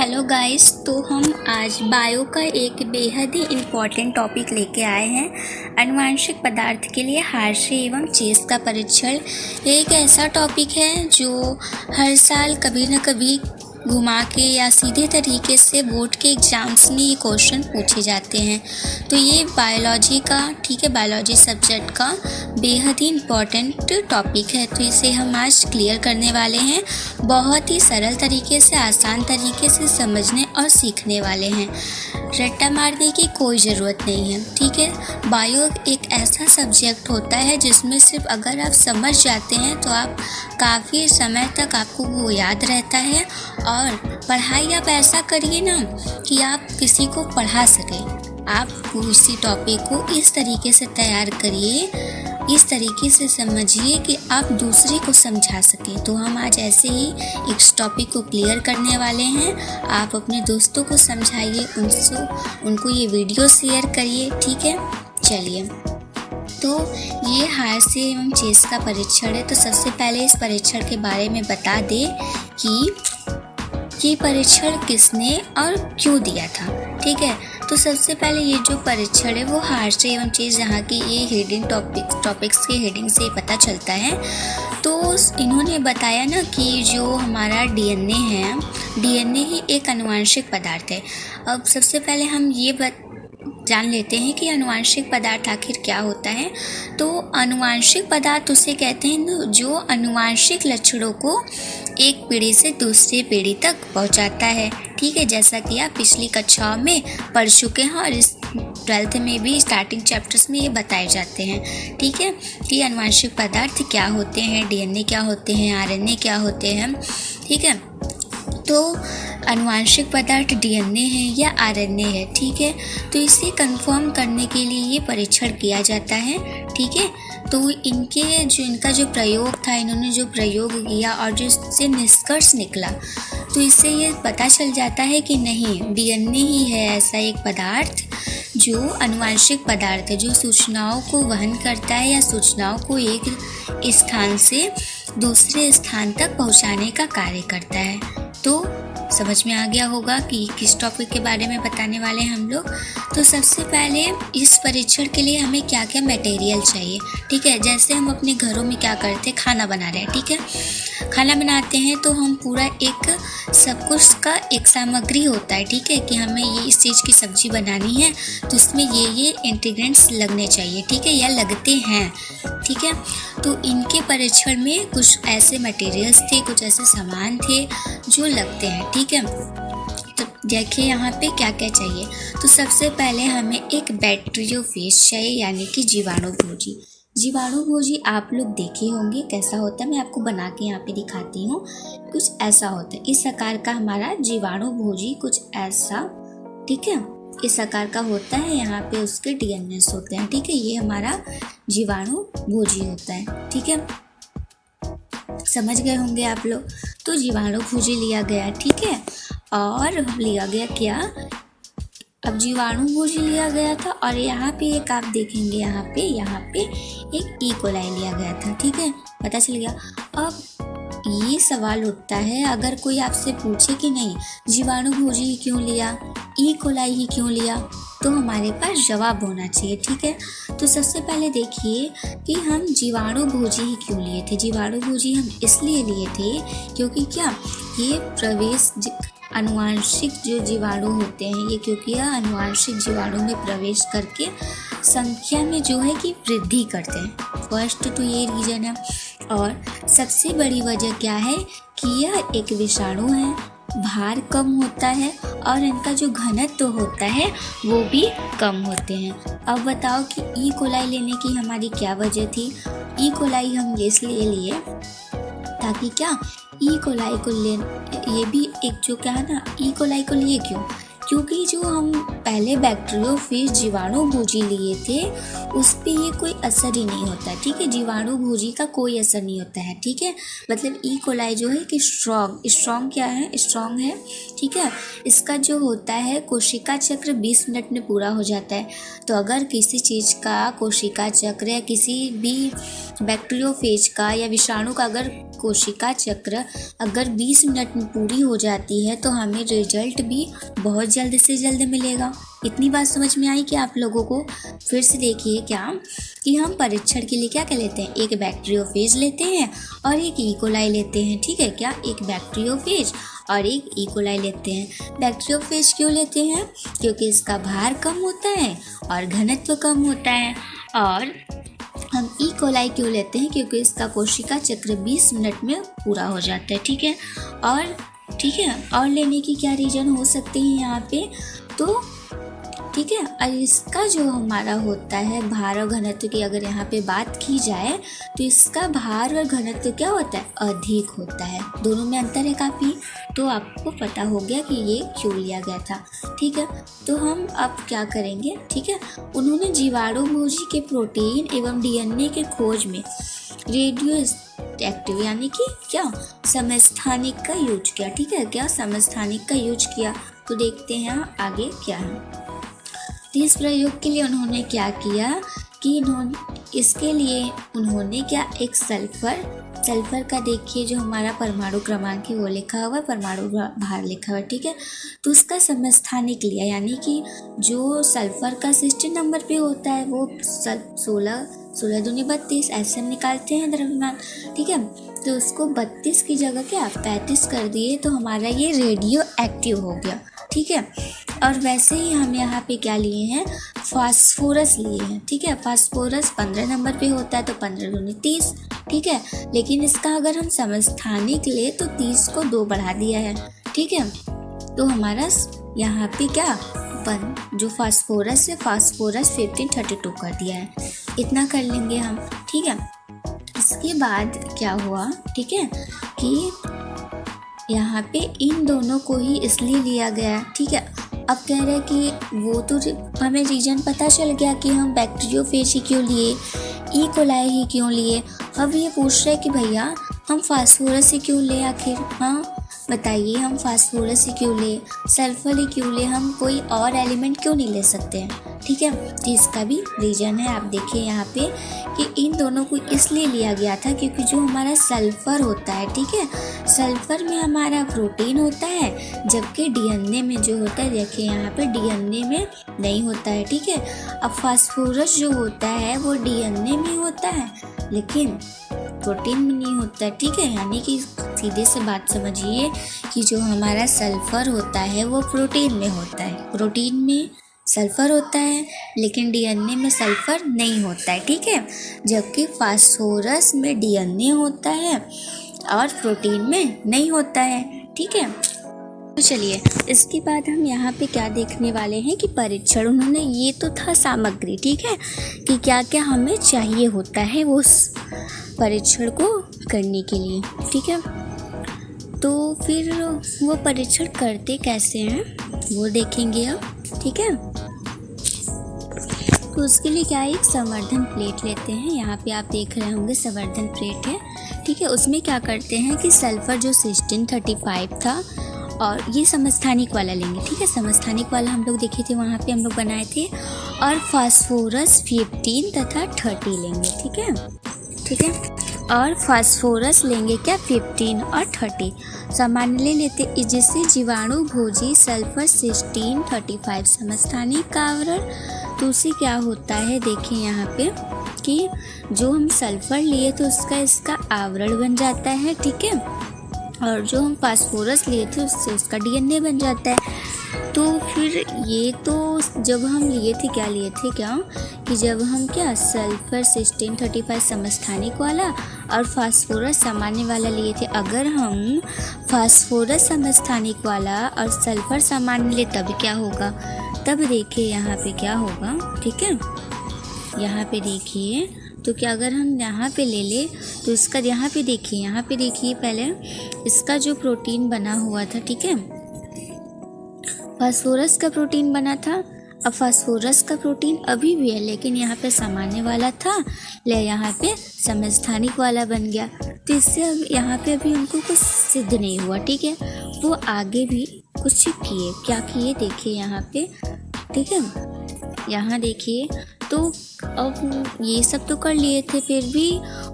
Hello guys, तो हम आज बायो का एक बेहद ही इम्पॉर्टेंट टॉपिक लेके आए हैं। आनुवंशिक पदार्थ के लिए हार्शे एवं चेस का परीक्षण। ये एक ऐसा टॉपिक है जो हर साल कभी न कभी घुमा के या सीधे तरीके से बोर्ड के एग्ज़ाम्स में ये क्वेश्चन पूछे जाते हैं। तो ये बायोलॉजी का बायोलॉजी सब्जेक्ट का बेहद ही इम्पॉर्टेंट टॉपिक है। तो इसे हम आज क्लियर करने वाले हैं। बहुत ही सरल तरीके से, आसान तरीके से समझने और सीखने वाले हैं। रट्टा मारने की कोई ज़रूरत नहीं है, ठीक है। बायो एक ऐसा सब्जेक्ट होता है जिसमें सिर्फ अगर आप समझ जाते हैं तो आप काफ़ी समय तक आपको वो याद रहता है। और पढ़ाई आप ऐसा करिए ना कि आप किसी को पढ़ा सकें। आप किसी टॉपिक को इस तरीके से तैयार करिए, इस तरीके से समझिए कि आप दूसरे को समझा सकें। तो हम आज ऐसे ही इस टॉपिक को क्लियर करने वाले हैं। आप अपने दोस्तों को समझाइए, उनको ये वीडियो शेयर करिए, ठीक है। चलिए, तो ये हार्शे एवं चेस का परीक्षण है। तो सबसे पहले इस परीक्षण के बारे में बता दें कि ये परीक्षण किसने और क्यों दिया था, ठीक है। तो सबसे पहले ये जो परीक्षण है वो हार्शे एवं चेस, जहाँ की ये हेडिंग टॉपिक्स के हेडिंग से पता चलता है। तो इन्होंने बताया ना कि जो हमारा डीएनए है, डीएनए ही एक आनुवंशिक पदार्थ है। अब सबसे पहले हम ये जान लेते हैं कि आनुवंशिक पदार्थ आखिर क्या होता है। तो आनुवंशिक पदार्थ उसे कहते हैं जो आनुवंशिक लक्षणों को एक पीढ़ी से दूसरी पीढ़ी तक पहुंचाता है, ठीक है। जैसा कि आप पिछली कक्षाओं में पढ़ चुके हैं और इस 12th में भी स्टार्टिंग चैप्टर्स में ये बताए जाते हैं, ठीक है, कि आनुवंशिक पदार्थ क्या होते हैं, डीएनए क्या होते हैं, आरएनए क्या होते हैं, ठीक है। तो आनुवंशिक पदार्थ डीएनए है या आरएनए है, ठीक है। तो इसे कंफर्म करने के लिए ये परीक्षण किया जाता है, ठीक है। तो इनका जो प्रयोग था, इन्होंने जो प्रयोग किया और जो इससे निष्कर्ष निकला, तो इससे ये पता चल जाता है कि नहीं, डीएनए ही है ऐसा एक पदार्थ जो आनुवंशिक पदार्थ है, जो सूचनाओं को वहन करता है या सूचनाओं को एक स्थान से दूसरे स्थान तक पहुंचाने का कार्य करता है। तो समझ में आ गया होगा कि किस टॉपिक के बारे में बताने वाले हैं हम लोग। तो सबसे पहले इस परीक्षण के लिए हमें क्या क्या मटेरियल चाहिए, ठीक है। जैसे हम अपने घरों में क्या करते हैं, खाना बना रहे हैं, ठीक है। खाना बनाते हैं तो हम पूरा एक सब कुछ का एक सामग्री होता है, ठीक है, कि हमें ये इस चीज़ की सब्जी बनानी है तो इसमें ये इंग्रेडिएंट्स लगने चाहिए, ठीक है, या लगते हैं, ठीक है। तो इनके परीक्षण में कुछ ऐसे मटेरियल्स थे, कुछ ऐसे सामान थे जो लगते हैं, ठीक है। तो देखिए यहाँ पे क्या क्या चाहिए। तो सबसे पहले हमें एक बैक्टीरियोफेज चाहिए, यानी कि जीवाणुभोजी। जीवाणुभोजी आप लोग देखे होंगे कैसा होता है, मैं आपको बना के यहाँ पे दिखाती हूँ। कुछ ऐसा होता है, इस आकार का हमारा जीवाणुभोजी कुछ ऐसा, ठीक है, इस आकार का होता है। यहाँ पे उसके डीएनए होते हैं, ठीक है। ये हमारा जीवाणुभोजी होता है, ठीक है। समझ गए होंगे आप लोग। तो जीवाणुभोजी लिया गया, ठीक है। और लिया गया क्या, अब जीवाणुभोजी लिया गया था और यहाँ पे एक आप देखेंगे, यहाँ पे एक ई कोलाई लिया गया था, ठीक है, पता चल गया। अब ये सवाल उठता है, अगर कोई आपसे पूछे कि नहीं जीवाणुभोजी ही क्यों लिया, ई कोलाई ही क्यों लिया, तो हमारे पास जवाब होना चाहिए, ठीक है। तो सबसे पहले देखिए कि हम जीवाणुभोजी ही क्यों लिए थे। जीवाणुभोजी हम इसलिए लिए थे क्योंकि क्या, ये आनुवंशिक जो जीवाणु होते हैं, ये क्योंकि आनुवंशिक जीवाणु में प्रवेश करके संख्या में जो है कि वृद्धि करते हैं। फर्स्ट तो ये रीजन है। और सबसे बड़ी वजह क्या है कि यह एक विषाणु है, भार कम होता है और इनका जो घनत्व होता है वो भी कम होते हैं। अब बताओ कि ई कोलाई लेने की हमारी क्या वजह थी। ई कोलाई हम इसलिए लिए ताकि क्या, ई कोलाई को ये भी एक जो क्या है ना, ई कोलाई को लिए क्यों, क्योंकि जो हम पहले बैक्टीरियोफेज जीवाणुभोजी लिए थे उस पे ये कोई असर ही नहीं होता है, ठीक है। जीवाणु भोजी का कोई असर नहीं होता है, ठीक है। मतलब ई कोलाई जो है कि स्ट्रॉन्ग क्या है, स्ट्रॉन्ग है, ठीक है। इसका जो होता है कोशिका चक्र 20 मिनट में पूरा हो जाता है। तो अगर किसी चीज़ का कोशिका चक्र या किसी भी बैक्टीरियोफेज का या विषाणु का अगर कोशिका चक्र अगर 20 मिनट में पूरी हो जाती है तो हमें रिजल्ट भी बहुत जल्द से जल्द मिलेगा। इतनी बात समझ में आई कि आप लोगों को? फिर से देखिए क्या कि हम परीक्षण के लिए क्या क्या लेते हैं, एक बैक्टीरियोफेज लेते हैं और एक ई कोलाई लेते हैं, ठीक है। क्या एक बैक्टीरियोफेज और एक ई कोलाई लेते हैं। बैक्टीरियोफेज क्यों लेते हैं? क्योंकि इसका भार कम होता है और घनत्व कम होता है। और हम ई कोलाई क्यों लेते हैं? क्योंकि इसका कोशिका चक्र 20 मिनट में पूरा हो जाता है, ठीक है। और लेने की क्या रीज़न हो सकते हैं यहाँ पे, तो ठीक है। और इसका जो हमारा होता है भार और घनत्व की अगर यहाँ पे बात की जाए तो इसका भार और घनत्व क्या होता है, अधिक होता है। दोनों में अंतर है काफ़ी, तो आपको पता हो गया कि ये क्यों लिया गया था, ठीक है। तो हम अब क्या करेंगे, ठीक है। उन्होंने जीवाणु भोजी के प्रोटीन एवं डीएनए के खोज में रेडियो एक्टिव यानी कि क्या समस्थानिक का यूज किया, ठीक है। क्या समस्थानिक का यूज किया, तो देखते हैं आगे क्या है। इस प्रयोग के लिए उन्होंने क्या किया कि इसके लिए उन्होंने क्या एक सल्फर का देखिए जो हमारा परमाणु क्रमांक है वो लिखा हुआ है, परमाणु भार लिखा हुआ है, ठीक है। तो उसका समस्थानिक लिया यानी कि जो सल्फर का 16 नंबर पे होता है वो 16 दूनी 32 ऐसे हम निकालते हैं द्रव्यमान, ठीक है। तो उसको 32 की जगह क्या 35 कर दिए तो हमारा ये रेडियो एक्टिव हो गया, ठीक है। और वैसे ही हम यहाँ पे क्या लिए हैं, फास्फोरस लिए हैं, ठीक है। फास्फोरस 15 नंबर पे होता है तो 15 दूनी 30, ठीक है। लेकिन इसका अगर हम समस्थानिक ले तो 30 को 2 बढ़ा दिया है, ठीक है। तो हमारा यहाँ पे क्या जो फास्फोरस है फास्फोरस 1532 कर दिया है, इतना कर लेंगे हम, ठीक है। इसके बाद क्या हुआ, ठीक है, कि यहाँ पे इन दोनों को ही इसलिए लिया गया, ठीक है। अब कह रहे हैं कि वो तो हमें रीजन पता चल गया कि हम बैक्टीरियोफेज ही क्यों लिए, ई कोलाई ही क्यों लिए। अब ये पूछ रहे कि भैया हम फास्फोरस ही क्यों ले आखिर, हाँ बताइए हम फास्फोरस ही क्यों ले, सल्फर ही क्यों ले, हम कोई और एलिमेंट क्यों नहीं ले सकते हैं, ठीक है। तो इसका भी रीज़न है, आप देखिए यहाँ पे कि इन दोनों को इसलिए लिया गया था क्योंकि जो हमारा सल्फर होता है, ठीक है, सल्फर में हमारा प्रोटीन होता है जबकि डीएनए में जो होता है, देखिए यहाँ पे डीएनए में नहीं होता है, ठीक है। अब फास्फोरस जो होता है वो डीएनए में होता है लेकिन प्रोटीन में नहीं होता है, ठीक है। यानी कि सीधे से बात समझिए कि जो हमारा सल्फर होता है वो प्रोटीन में होता है, प्रोटीन में सल्फर होता है लेकिन डीएनए में सल्फर नहीं होता है, ठीक है। जबकि फास्फोरस में डीएनए होता है और प्रोटीन में नहीं होता है, ठीक है। तो चलिए इसके बाद हम यहाँ पे क्या देखने वाले हैं कि परीक्षण, उन्होंने ये तो था सामग्री, ठीक है, कि क्या क्या हमें चाहिए होता है वो परीक्षण को करने के लिए, ठीक है। तो फिर वो परीक्षण करते कैसे हैं वो देखेंगे अब, ठीक है। तो उसके लिए क्या एक संवर्धन प्लेट लेते हैं, यहाँ पे आप देख रहे होंगे संवर्धन प्लेट है, ठीक है। उसमें क्या करते हैं कि सल्फर जो 1635 था और ये समस्थानिक वाला लेंगे, ठीक है। समस्थानिक वाला हम लोग देखे थे, वहाँ पे हम लोग बनाए थे। और फास्फोरस 15 तथा 30 लेंगे, ठीक है, ठीक है। और फास्फोरस लेंगे क्या 15 और 30 सामान्य ले लेते, जिससे जीवाणु भोजी सल्फर 1635 समस्थानिक का आवरण। तो उसे क्या होता है देखिए यहाँ पे कि जो हम सल्फर लिए तो इसका आवरण बन जाता है, ठीक है। और जो हम फास्फोरस लिए थे उससे उसका डीएनए बन जाता है। तो फिर ये तो जब हम लिए थे क्या कि जब हम क्या सल्फर 1635 समस्थानिक वाला और फास्फोरस सामान्य वाला लिए थे, अगर हम फास्फोरस समस्थानिक वाला और सल्फर सामान्य ले तब क्या होगा, तब देखिए यहाँ पे क्या होगा, ठीक है। यहाँ पे देखिए तो क्या अगर हम यहाँ पे ले तो इसका यहाँ पे देखिए पहले इसका जो प्रोटीन बना हुआ था, ठीक है, फास्फोरस का प्रोटीन बना था अब फास्फोरस का प्रोटीन अभी भी है, लेकिन यहाँ पे सामान्य वाला था, ले यहाँ पे समस्थानिक वाला बन गया। तो इससे अब यहाँ पे अभी उनको कुछ सिद्ध नहीं हुआ, ठीक है। वो आगे भी कुछ किए, क्या किए देखिए यहाँ पे, ठीक है। यहाँ देखिए, तो अब ये सब तो कर लिए थे, फिर भी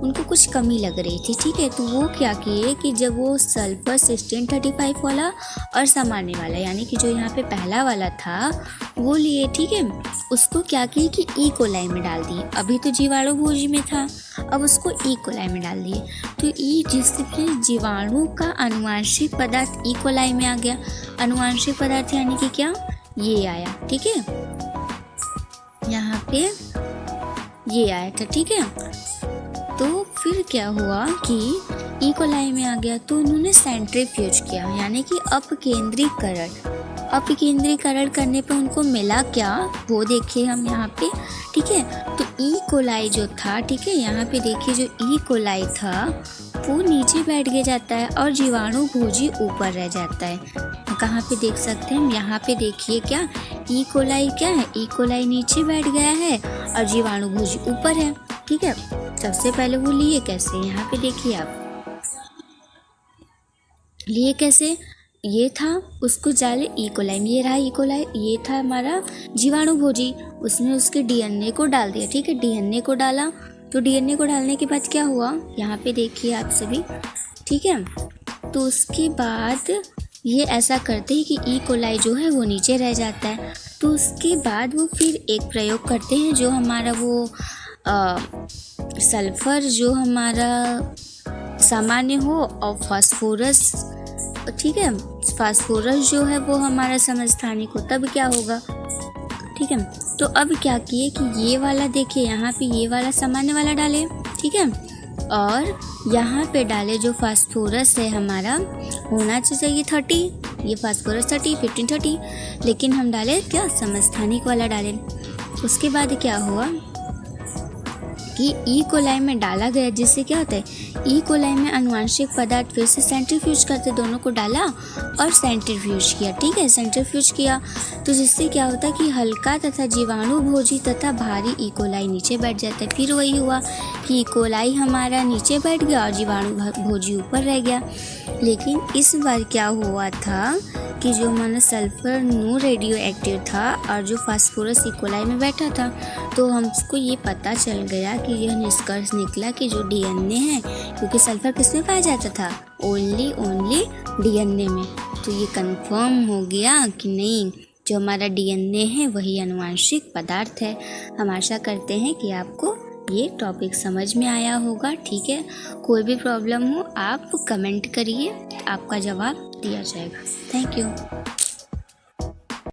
उनको कुछ कमी लग रही थी, ठीक है। तो वो क्या किए कि जब वो सल्फर 1635 वाला और सामान्य वाला, यानी कि जो यहाँ पे पहला वाला था वो लिए, ठीक है। उसको क्या किए कि ई कोलाई में डाल दिए। अभी तो जीवाणु भोजी में था, अब उसको ई कोलाई में डाल दिए। तो ई जिसके जीवाणु का आनुवांशिक पदार्थ ई कोलाई में आ गया। आनुवांशिक पदार्थ यानी कि क्या, ये आया, ठीक है। यहाँ पे ये आया था, ठीक है। तो फिर क्या हुआ कि ई कोलाई में आ गया, तो उन्होंने सेंट्रीफ्यूज किया, यानी कि अपकेंद्रीकरण। अपकेंद्रीकरण करने पे उनको मिला क्या, वो देखिए हम यहाँ पे, ठीक है। तो ई कोलाई जो था, ठीक है, यहाँ पे देखिए जो ई कोलाई था वो नीचे बैठ गया जाता है और जीवाणु भोजी ऊपर रह जाता है। कहाँ पे देख सकते हैं हम, यहाँ पे देखिए क्या, ई कोलाई क्या है, ई कोलाई नीचे बैठ गया है और जीवाणु भोजी ऊपर है, ठीक है। सबसे पहले वो लिए कैसे, यहाँ पे देखिए आप, लिए कैसे, ये था, उसको डाले ई कोलाई में, ये रहा ई कोलाई, ये था हमारा जीवाणु भोजी, उसने उसके डीएनए को डाल दिया, ठीक है। डीएनए को डाला, तो डीएनए को डालने के बाद क्या हुआ, यहाँ पे देखिए आप सभी, ठीक है। तो उसके बाद ये ऐसा करते हैं कि ई कोलाई जो है वो नीचे रह जाता है। तो उसके बाद वो फिर एक प्रयोग करते हैं, जो हमारा वो सल्फर जो हमारा सामान्य हो और फास्फोरस, ठीक है, फास्फोरस जो है वो हमारा समस्थानिक हो, तब क्या होगा, ठीक है। तो अब क्या किए कि ये वाला देखिए, यहाँ पे ये वाला सामान्य वाला डाले, ठीक है, और यहाँ पे डाले जो फास्फोरस है हमारा, होना चाहिए 30, ये फास्फोरस 30, 15, 30, लेकिन हम डाले क्या, समस्थानिक वाला डाले। उसके बाद क्या हुआ कि ई कोलाई में डाला गया, जिससे क्या होता है, ई कोलाई में आनुवांशिक पदार्थ फिर से सेंट्रीफ्यूज करते, दोनों को डाला और सेंट्रीफ्यूज किया, ठीक है, सेंट्रीफ्यूज किया। तो जिससे क्या होता है कि हल्का तथा जीवाणु भोजी तथा भारी ई कोलाई नीचे बैठ जाता है। फिर वही हुआ कि ई कोलाई हमारा नीचे बैठ गया और जीवाणु भोजी ऊपर रह गया। लेकिन इस बार क्या हुआ था कि जो हमारा सल्फर नो रेडियो एक्टिव था और जो फास्फोरस ई कोलाई में बैठा था, तो हमको ये पता चल गया कि यह निष्कर्ष निकला कि जो डीएनए है, क्योंकि सल्फर किसमें पाया जाता था, ओनली डीएनए में। तो ये कंफर्म हो गया कि नहीं, जो हमारा डीएनए है वही आनुवांशिक पदार्थ है। हम आशा करते हैं कि आपको ये टॉपिक समझ में आया होगा, ठीक है। कोई भी प्रॉब्लम हो आप कमेंट करिए, आपका जवाब दिया जाएगा। Thank you.